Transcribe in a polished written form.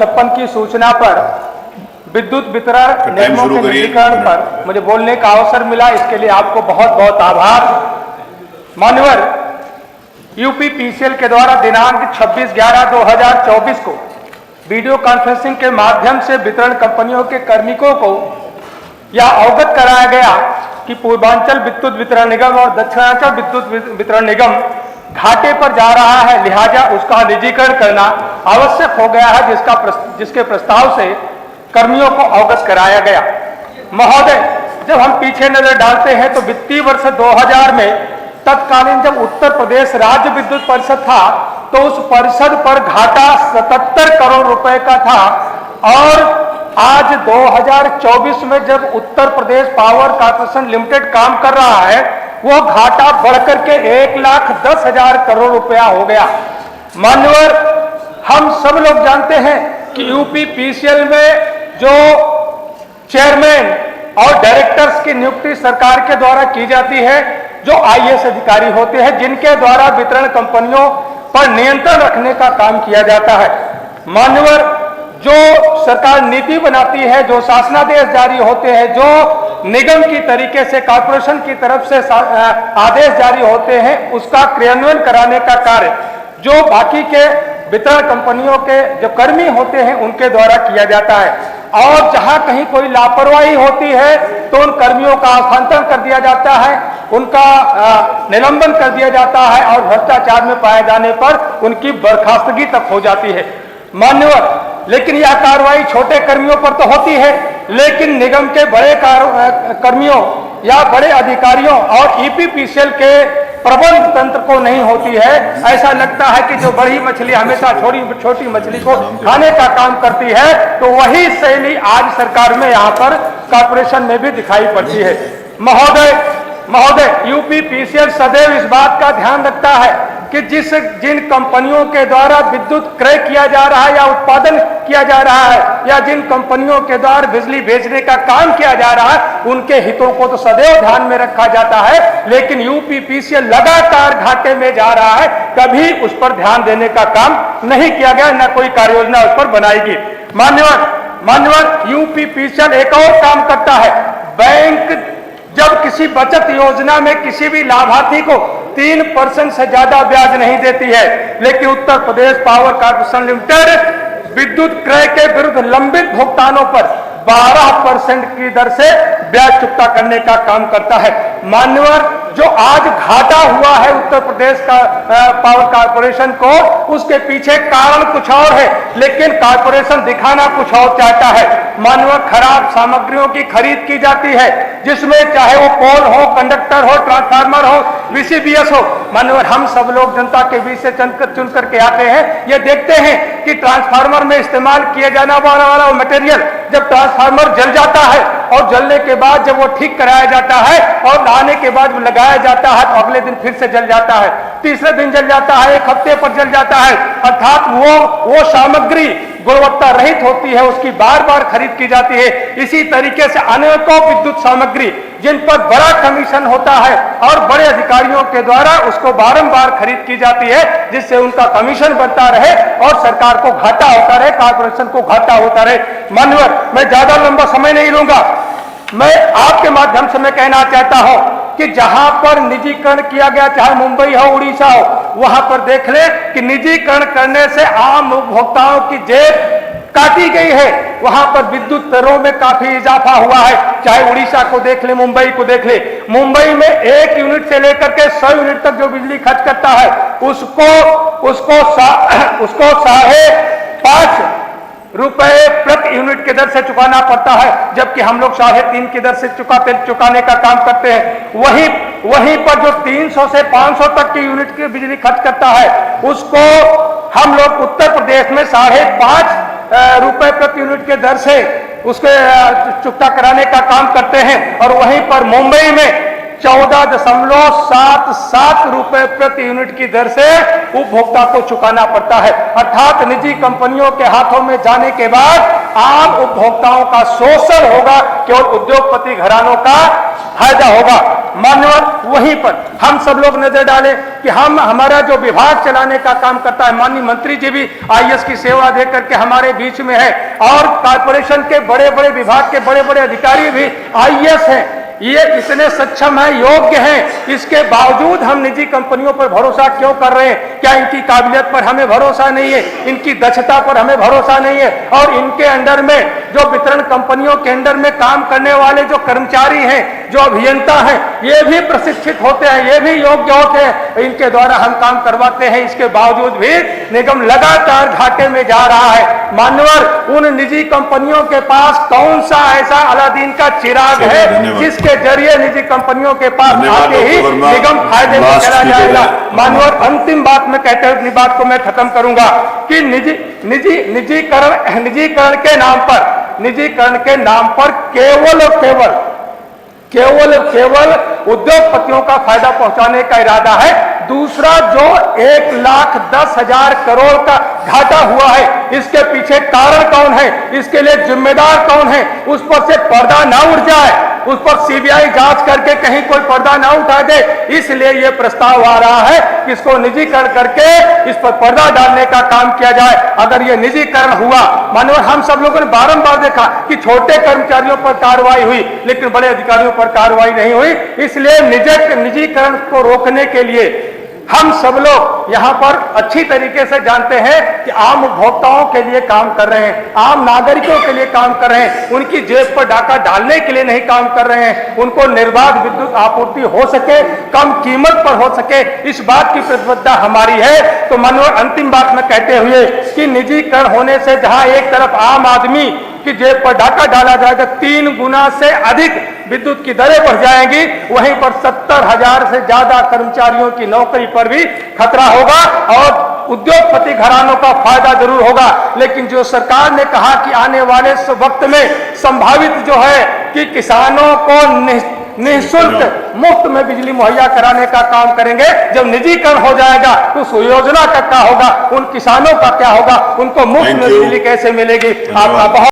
1956 की सूचना पर विद्युत वितरण निगमों के निजीकरण पर मुझे बोलने का अवसर मिला, इसके लिए आपको बहुत बहुत आभार। मान्यवर, यूपीपीसीएल के द्वारा दिनांक 26/11/2024 को वीडियो कॉन्फ्रेंसिंग के माध्यम से वितरण कंपनियों के कार्मिकों को यह अवगत कराया गया कि पूर्वांचल विद्युत वितरण निगम और दक्षिणांचल विद्युत वितरण निगम घाटे पर जा रहा है, लिहाजा उसका निजीकरण करना आवश्यक हो गया है, जिसके प्रस्ताव से कर्मियों को अवगत कराया गया। महोदय, जब हम पीछे नजर डालते हैं तो वित्तीय वर्ष 2000 में तत्कालीन जब उत्तर प्रदेश राज्य विद्युत परिषद था तो उस परिषद पर घाटा 77 करोड़ रुपए का था, और आज 2024 में जब Uttar Pradesh power corporation limited काम कर रहा है वो घाटा बढ़कर के 1,10,000 करोड़ रुपया हो गया। मान्यवर, हम सब लोग जानते हैं कि यूपीपीसीएल में जो चेयरमैन और डायरेक्टर्स की नियुक्ति सरकार के द्वारा की जाती है, जो आईएएस अधिकारी होते हैं, जिनके द्वारा वितरण कंपनियों पर नियंत्रण रखने का काम किया जाता है। मान्यवर, जो सरकार नीति बनाती है, जो शासनादेश जारी होते हैं, जो निगम की तरीके से कॉर्पोरेशन की तरफ से आदेश जारी होते हैं, उसका क्रियान्वयन कराने का कार्य जो बाकी के वितरण कंपनियों के जो कर्मी होते हैं उनके द्वारा किया जाता है, और जहां कहीं कोई लापरवाही होती है तो उन कर्मियों का स्थानांतरण कर दिया जाता है, उनका निलंबन कर दिया जाता है, और भ्रष्टाचार में पाए जाने पर उनकी बर्खास्तगी तक हो जाती है। मान्यवर, लेकिन यह कार्रवाई छोटे कर्मियों पर तो होती है, लेकिन निगम के बड़े कर्मियों या बड़े अधिकारियों और ईपीपीसीएल के प्रबंध तंत्र को नहीं होती है। ऐसा लगता है कि जो बड़ी मछली हमेशा छोटी मछली को खाने का काम करती है, तो वही शैली आज सरकार में यहाँ पर कॉर्पोरेशन में भी दिखाई पड़ती है। महोदय, यूपीपीसीएल सदैव इस बात का ध्यान रखता है कि जिन कंपनियों के द्वारा विद्युत क्रय किया जा रहा है या उत्पादन किया जा रहा है, या जिन कंपनियों के द्वारा बिजली बेचने का काम किया जा रहा है, उनके हितों को तो सदैव ध्यान में रखा जाता है, लेकिन यूपीपीसीएल लगातार घाटे में जा रहा है, कभी उस पर ध्यान देने का काम नहीं किया गया, न कोई कार्य योजना उस पर बनाएगी। मान्यवर, यूपीपीसीएल एक और काम करता है। बैंक जब किसी बचत योजना में किसी भी लाभार्थी को 3% से ज्यादा ब्याज नहीं देती है, लेकिन Uttar Pradesh power corporation limited विद्युत क्रय के विरुद्ध लंबित भुगतानों पर 12% की दर से ब्याज चुकता करने का काम करता है। मान्यवर, जो आज घाटा हुआ है उत्तर प्रदेश का पावर कॉर्पोरेशन को, उसके पीछे कारण कुछ और है, लेकिन कॉर्पोरेशन दिखाना कुछ और चाहता है। मान्यवर, खराब सामग्रियों की खरीद की जाती है, जिसमें चाहे वो पोल हो, कंडक्टर हो, ट्रांसफार्मर हो, वीसीबीएस हो। मान्यवर, हम सब लोग जनता के बीच से चुन करके आते हैं, ये देखते हैं कि ट्रांसफार्मर में इस्तेमाल किए जाने वाला मटेरियल जब ट्रांसफार्मर जल जाता है और जलने के बाद जब वो ठीक कराया जाता है और लाने के बाद लगाया जाता है तो अगले दिन फिर से जल जाता है, तीसरे दिन जल जाता है, एक हफ्ते पर जल जाता है। अर्थात वो सामग्री गुणवत्ता रहित होती है, उसकी बार बार खरीद की जाती है। इसी तरीके से अनेकों विद्युत सामग्री जिन पर बड़ा कमीशन होता है और बड़े अधिकारियों के द्वारा उसको बारंबार खरीद की जाती है, जिससे उनका कमीशन बढ़ता रहे और सरकार को घाटा होता रहे, कॉर्पोरेशन को घाटा होता रहे। मान्यवर, मैं ज्यादा लंबा समय नहीं लूंगा, मैं आपके माध्यम से मैं कहना चाहता हूं कि जहां पर निजीकरण किया गया, चाहे मुंबई हो, उड़ीसा हो, वहां पर देख ले कि निजीकरण करने से आम उपभोक्ताओं की जेब काटी गई है, वहां पर विद्युत दरों में काफी इजाफा हुआ है। चाहे उड़ीसा को देख ले, मुंबई को देख ले, मुंबई में 1 यूनिट से लेकर के 100 यूनिट तक जो बिजली खर्च करता है उसको 5.5 रुपए प्रति यूनिट की दर से चुकाना पड़ता है, जबकि हम लोग 3.5 की दर से चुकाने का काम करते हैं। वहीं पर जो 300 से 500 तक की यूनिट की बिजली खर्च करता है, उसको हम लोग उत्तर प्रदेश में 5.5 रुपए प्रति यूनिट के दर से उसके चुकता कराने का काम करते हैं, और वहीं पर मुंबई में 14.77 रुपए प्रति यूनिट की दर से उपभोक्ता को चुकाना पड़ता है। अर्थात निजी कंपनियों के हाथों में जाने के बाद आम उपभोक्ताओं का शोषण होगा, केवल उद्योगपति घरानों का फायदा होगा। मान्यवर वहीं पर हम सब लोग नजर डालें कि हमारा जो विभाग चलाने का काम करता है, माननीय मंत्री जी भी आईएएस की सेवा देकर के हमारे बीच में है और कॉर्पोरेशन के बड़े बड़े विभाग के बड़े बड़े अधिकारी भी आईएएस हैं। ये इतने सक्षम है, योग्य हैं, इसके बावजूद हम निजी कंपनियों पर भरोसा क्यों कर रहे हैं? क्या इनकी काबिलियत पर हमें भरोसा नहीं है? इनकी दक्षता पर हमें भरोसा नहीं है? और इनके अंडर में जो वितरण कंपनियों के अंडर में काम करने वाले जो कर्मचारी हैं, जो अभियंता हैं, ये भी प्रशिक्षित होते हैं, ये भी योग्य होते हैं, इनके द्वारा हम काम करवाते हैं। इसके बावजूद भी निगम लगातार घाटे में जा रहा है। मान्यवर उन निजी कंपनियों के पास कौन सा ऐसा अलादीन का चिराग है जिसके जरिए निजी कंपनियों के पास आके ही निगम फायदे में चला जाएगा? मान्यवर अंतिम बात में कहते हुए अपनी बात को मैं खत्म करूंगा कि निजीकरण के नाम पर केवल उद्योगपतियों का फायदा पहुंचाने का इरादा है। दूसरा जो 1,10,000 करोड़ का घाटा हुआ है, इसके पीछे कारण कौन है, इसके लिए जिम्मेदार कौन है, उस पर से पर्दा ना उठ जाए, उस पर सीबीआई जांच करके कहीं कोई पर्दा ना उठा दे, इसलिए यह प्रस्ताव आ रहा है कि इसको निजीकरण करके इस पर पर्दा डालने का काम किया जाए। अगर यह निजीकरण हुआ, मानव हम सब लोगों ने बारंबार देखा कि छोटे कर्मचारियों पर कार्रवाई हुई लेकिन बड़े अधिकारियों पर कार्रवाई नहीं हुई। इसलिए निजीकरण को रोकने के लिए हम सब लोग यहां पर अच्छी तरीके से जानते हैं कि आम उपभोक्ताओं के लिए काम कर रहे हैं, आम नागरिकों के लिए काम कर रहे हैं, उनकी जेब पर डाका डालने के लिए नहीं काम कर रहे हैं। उनको निर्बाध विद्युत आपूर्ति हो सके, कम कीमत पर हो सके, इस बात की प्रतिबद्धता हमारी है। तो मानव अंतिम बात में कहते हुए कि निजीकरण होने से जहां एक तरफ आम आदमी की जेब पर डाका डाला जाएगा, 3 गुना से अधिक विद्युत की दरें बढ़ जाएंगी, वहीं पर 70,000 से ज्यादा कर्मचारियों की नौकरी पर भी खतरा होगा और उद्योगपति घरानों का फायदा जरूर होगा। लेकिन जो सरकार ने कहा कि आने वाले वक्त में संभावित जो है कि किसानों को निःशुल्क मुफ्त में बिजली मुहैया कराने का काम करेंगे, जब निजीकरण हो जाएगा तो उस योजना का क्या होगा, उन किसानों का क्या होगा, उनको मुफ्त में बिजली कैसे मिलेगी? आपका बहुत